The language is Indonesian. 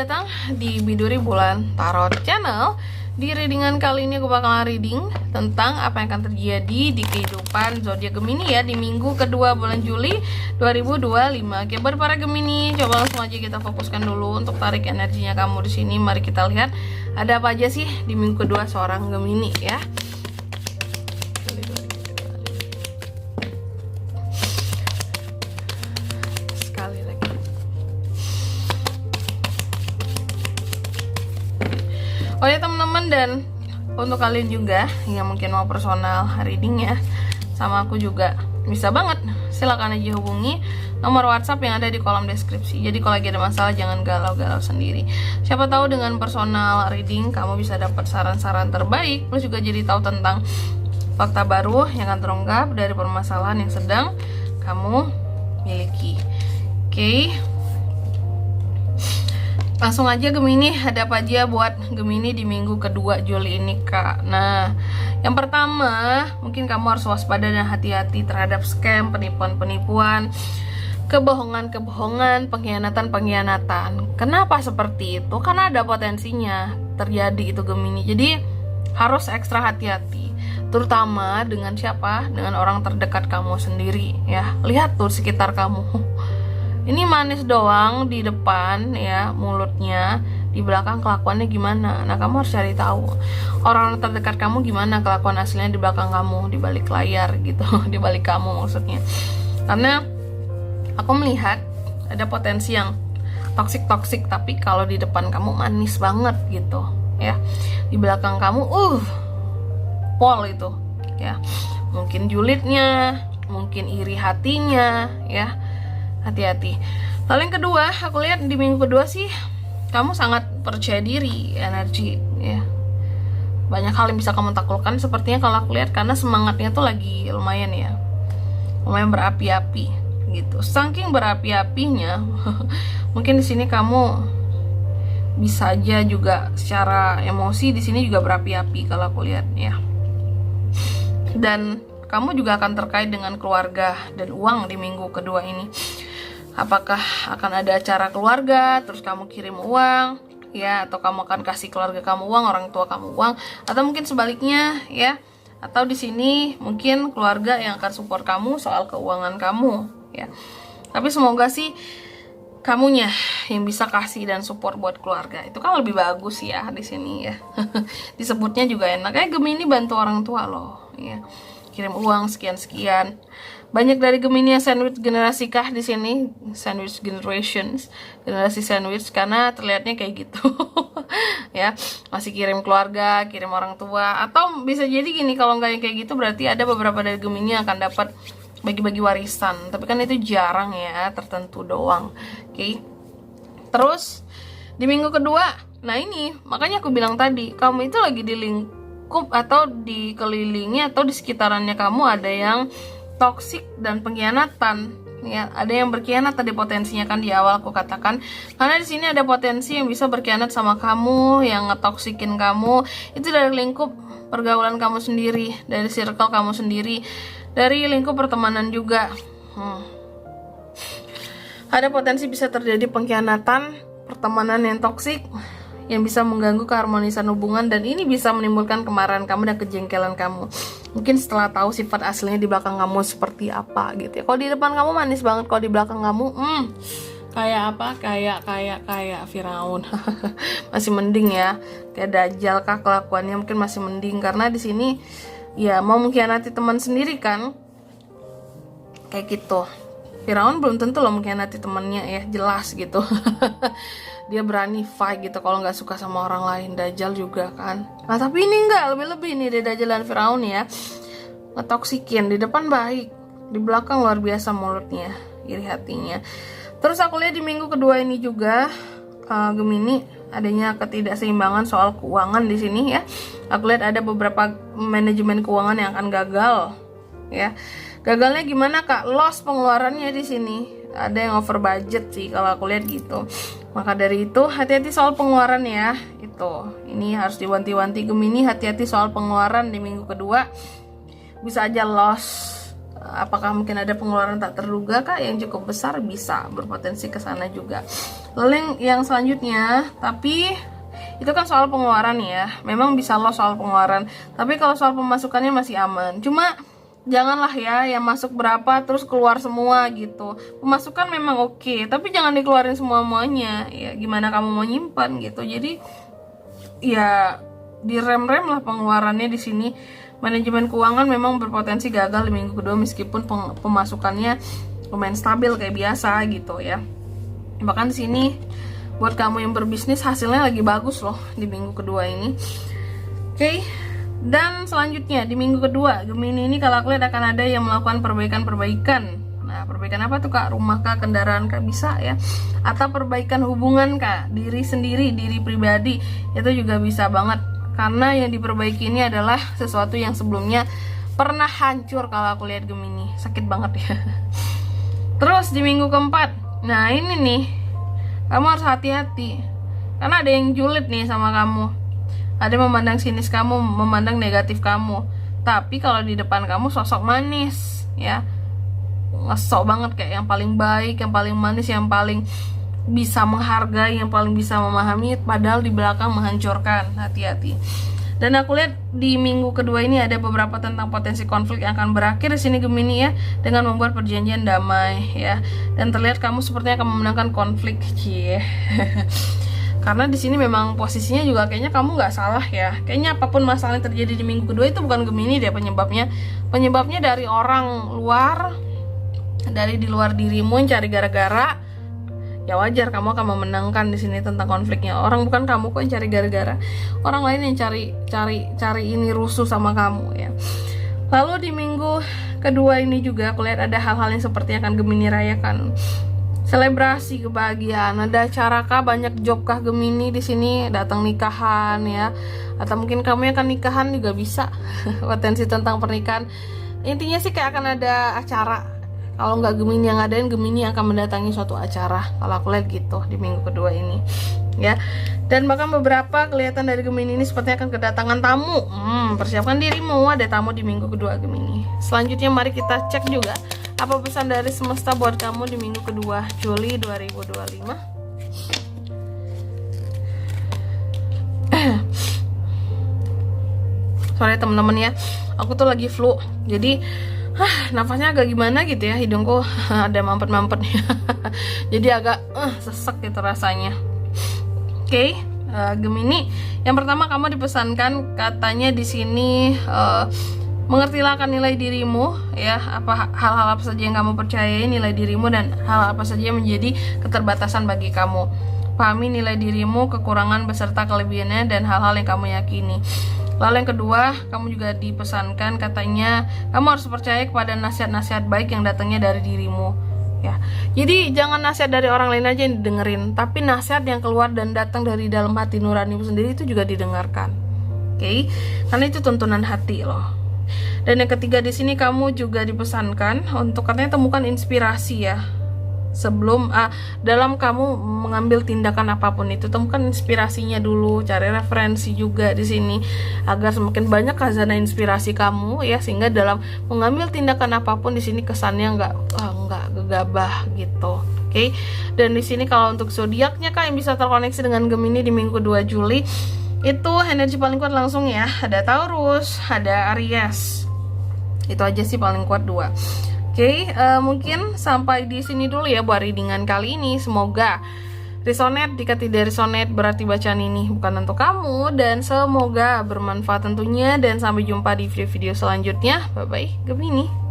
datang di Biduri Bulan Tarot Channel. Di readingan kali ini aku bakalan reading tentang apa yang akan terjadi di kehidupan zodiak Gemini ya di minggu kedua bulan Juli 2025. Oke, buat para Gemini, coba langsung aja kita fokuskan dulu untuk tarik energinya kamu di sini. Mari kita lihat ada apa aja sih di minggu kedua seorang Gemini ya. Oh ya teman-teman, dan untuk kalian juga yang mungkin mau personal reading ya sama aku juga bisa banget, silakan aja hubungi nomor WhatsApp yang ada di kolom deskripsi. Jadi kalau lagi ada masalah jangan galau-galau sendiri. Siapa tahu dengan personal reading kamu bisa dapat saran-saran terbaik, plus juga jadi tahu tentang fakta baru yang akan terungkap dari permasalahan yang sedang kamu miliki. Oke. Langsung aja Gemini, ada apa aja buat Gemini di minggu kedua Juli ini Kak. Nah, yang pertama mungkin kamu harus waspada dan hati-hati terhadap scam, penipuan-penipuan, kebohongan-kebohongan, pengkhianatan-pengkhianatan. Kenapa seperti itu? Karena ada potensinya terjadi itu Gemini. Jadi harus ekstra hati-hati, terutama dengan siapa? Dengan orang terdekat kamu sendiri ya. Lihat tuh sekitar kamu. Ini manis doang di depan ya mulutnya, di belakang kelakuannya gimana. Nah kamu harus cari tahu orang terdekat kamu gimana kelakuan aslinya di belakang kamu, di balik layar gitu, di balik kamu maksudnya. Karena aku melihat ada potensi yang toksik tapi kalau di depan kamu manis banget gitu ya, di belakang kamu pol itu ya, mungkin julidnya, mungkin iri hatinya ya. Hati-hati. Lalu yang kedua, aku lihat di minggu kedua sih kamu sangat percaya diri, energi ya. Banyak hal yang bisa kamu taklukkan sepertinya kalau aku lihat, karena semangatnya tuh lagi lumayan ya. Lumayan berapi-api gitu. Saking berapi-apinya mungkin di sini kamu bisa aja juga secara emosi di sini juga berapi-api kalau aku lihat ya. Dan kamu juga akan terkait dengan keluarga dan uang di minggu kedua ini. Apakah akan ada acara keluarga terus kamu kirim uang ya, atau kamu akan kasih keluarga kamu uang, orang tua kamu uang, atau mungkin sebaliknya ya. Atau di sini mungkin keluarga yang akan support kamu soal keuangan kamu ya. Tapi semoga sih kamunya yang bisa kasih dan support buat keluarga. Itu kan lebih bagus ya di sini ya. Disebutnya juga enak. Kayak Gemini bantu orang tua loh ya. Kirim uang sekian-sekian. Banyak dari Gemini yang sandwich generasi kah di sini, sandwich generations, generasi sandwich, karena terlihatnya kayak gitu. Ya, masih kirim keluarga, kirim orang tua, atau bisa jadi gini, kalau nggak yang kayak gitu berarti ada beberapa dari Gemini yang akan dapat bagi-bagi warisan. Tapi kan itu jarang ya, tertentu doang. Oke. Terus di minggu kedua, nah ini makanya aku bilang tadi, kamu itu lagi di lingkup atau dikelilingi atau di sekitarannya kamu ada yang toksik dan pengkhianatan ya. Ada yang berkhianat tadi potensinya kan di awal aku katakan, karena di sini ada potensi yang bisa berkhianat sama kamu, yang ngetoksikin kamu itu dari lingkup pergaulan kamu sendiri, dari circle kamu sendiri, dari lingkup pertemanan juga. Ada potensi bisa terjadi pengkhianatan, pertemanan yang toksik yang bisa mengganggu keharmonisan hubungan, dan ini bisa menimbulkan kemarahan kamu dan kejengkelan kamu. Mungkin setelah tahu sifat aslinya di belakang kamu seperti apa gitu ya. Kalau di depan kamu manis banget, kalau di belakang kamu kayak apa? Kayak Firaun. Masih mending ya. Kayak Dajjal kah kelakuannya, mungkin masih mending, karena di sini ya mau mengkhianati teman sendiri kan. Kayak gitu. Firaun belum tentu loh mengkhianati temannya ya, jelas gitu. Dia berani fight gitu kalau nggak suka sama orang lain. Dajjal juga kan. Nah tapi ini nggak, lebih-lebih nih dari Dajjal dan Firaun ya, ngetoksikin. Di depan baik, di belakang luar biasa mulutnya, iri hatinya. Terus aku lihat di minggu kedua ini juga Gemini adanya ketidakseimbangan soal keuangan di sini ya. Aku lihat ada beberapa manajemen keuangan yang akan gagal ya. Gagalnya gimana Kak? Loss pengeluarannya di sini. Ada yang over budget sih kalau aku lihat gitu. Maka dari itu hati-hati soal pengeluaran ya. Ini harus diwanti-wanti Gemini, hati-hati soal pengeluaran di minggu kedua. Bisa aja loss apakah mungkin ada pengeluaran tak terduga kak yang cukup besar, bisa berpotensi ke sana juga. Lalu yang selanjutnya, tapi itu kan soal pengeluaran ya, memang bisa loss soal pengeluaran, tapi kalau soal pemasukannya masih aman. Cuma janganlah ya yang masuk berapa terus keluar semua gitu. Pemasukan memang oke, tapi jangan dikeluarin semuanya ya, gimana kamu mau nyimpan gitu. Jadi ya direm-rem lah pengeluarannya di sini. Manajemen keuangan memang berpotensi gagal di minggu kedua meskipun pemasukannya lumayan stabil kayak biasa gitu ya. Bahkan di sini buat kamu yang berbisnis hasilnya lagi bagus loh di minggu kedua ini. Oke. Dan selanjutnya di minggu kedua Gemini ini kalau aku lihat akan ada yang melakukan perbaikan. Nah, perbaikan apa tuh kak? Rumah kak, kendaraan kak, bisa ya. Atau perbaikan hubungan kak, diri sendiri, diri pribadi, itu juga bisa banget. Karena yang diperbaiki ini adalah sesuatu yang sebelumnya pernah hancur kalau aku lihat Gemini. Sakit banget ya. Terus di minggu keempat, nah ini nih, kamu harus hati-hati. Karena ada yang julid nih sama kamu. Ada yang memandang sinis kamu, memandang negatif kamu. Tapi kalau di depan kamu sosok manis ya, ngesok banget kayak yang paling baik, yang paling manis, yang paling bisa menghargai, yang paling bisa memahami, padahal di belakang menghancurkan. Hati-hati. Dan aku lihat di minggu kedua ini ada beberapa tentang potensi konflik yang akan berakhir di sini Gemini ya, dengan membuat perjanjian damai ya. Dan terlihat kamu sepertinya akan memenangkan konflik, cie. Karena di sini memang posisinya juga kayaknya kamu nggak salah ya. Kayaknya apapun masalah yang terjadi di minggu kedua itu bukan Gemini deh penyebabnya. Penyebabnya dari orang luar, dari di luar dirimu yang cari gara-gara. Ya wajar kamu akan memenangkan di sini tentang konfliknya. Orang bukan kamu kok yang cari gara-gara. Orang lain yang cari ini rusuh sama kamu ya. Lalu di minggu kedua ini juga aku lihat ada hal-hal yang sepertinya akan Gemini rayakan. Selebrasi kebahagiaan, ada acara kah, banyak job kah Gemini di sini, datang nikahan ya. Atau mungkin kamu yang akan nikahan juga bisa. Potensi tentang pernikahan. Intinya sih kayak akan ada acara. Kalau nggak Gemini yang ngadain, Gemini akan mendatangi suatu acara. Kalau aku lihat gitu di minggu kedua ini, ya. Dan bahkan beberapa kelihatan dari Gemini ini sepertinya akan kedatangan tamu. Persiapkan dirimu, ada tamu di minggu kedua Gemini. Selanjutnya mari kita cek juga apa pesan dari semesta buat kamu di minggu kedua Juli 2025. Sorry teman-teman ya, aku tuh lagi flu, jadi nafasnya agak gimana gitu ya, hidungku ada mampet-mampetnya. Jadi agak sesek gitu rasanya. Oke, Gemini, yang pertama kamu dipesankan katanya di sini mengertilah akan nilai dirimu ya, hal-hal apa saja yang kamu percayai, nilai dirimu dan hal apa saja yang menjadi keterbatasan bagi kamu. Pahami nilai dirimu, kekurangan beserta kelebihannya dan hal-hal yang kamu yakini. Lalu yang kedua, kamu juga dipesankan katanya kamu harus percaya kepada nasihat-nasihat baik yang datangnya dari dirimu ya. Jadi jangan nasihat dari orang lain aja yang didengerin, tapi nasihat yang keluar dan datang dari dalam hati nuranimu sendiri itu juga didengarkan. Oke? Karena itu tuntunan hati loh. Dan yang ketiga di sini kamu juga dipesankan untuk katanya temukan inspirasi ya. Sebelum dalam kamu mengambil tindakan apapun itu, temukan inspirasinya dulu, cari referensi juga di sini agar semakin banyak khazanah inspirasi kamu ya, sehingga dalam mengambil tindakan apapun di sini kesannya nggak gegabah gitu. Oke. Dan di sini kalau untuk zodiaknya kak yang bisa terkoneksi dengan Gemini di minggu 2 Juli itu energi paling kuat langsung ya, ada Taurus, ada Aries. Itu aja sih paling kuat 2. Oke, mungkin sampai di sini dulu ya buat readingan kali ini. Semoga resonate. Jika tidak resonate berarti bacaan ini bukan untuk kamu. Dan semoga bermanfaat tentunya. Dan sampai jumpa di video-video selanjutnya. Bye-bye, Gemini.